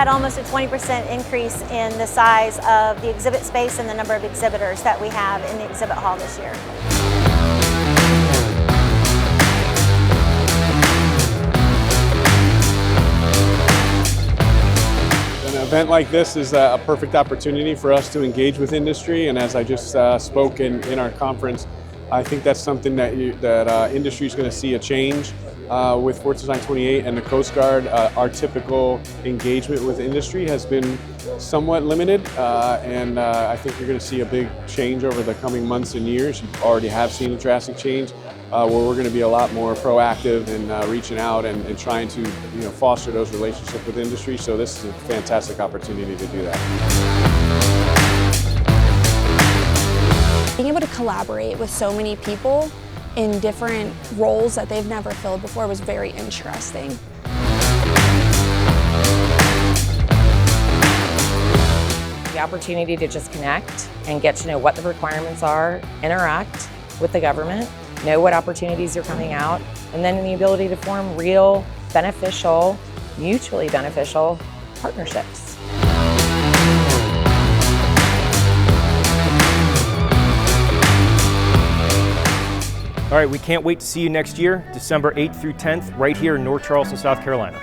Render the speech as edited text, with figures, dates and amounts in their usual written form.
had almost a 20% increase in the size of the exhibit space and the number of exhibitors that we have in the exhibit hall this year. An event like this is a perfect opportunity for us to engage with industry, and as I just spoke in our conference, I think that's something that industry is going to see a change with Fourth Design 28 and the Coast Guard. Our typical engagement with industry has been somewhat limited, and I think you're going to see a big change over the coming months and years. You already have seen a drastic change where we're going to be a lot more proactive in reaching out and trying to foster those relationships with industry. So this is a fantastic opportunity to do that. Being able to collaborate with so many people in different roles that they've never filled before was very interesting. The opportunity to just connect and get to know what the requirements are, interact with the government, know what opportunities are coming out, and then the ability to form real, beneficial, mutually beneficial partnerships. All right, we can't wait to see you next year, December 8th through 10th, right here in North Charleston, South Carolina.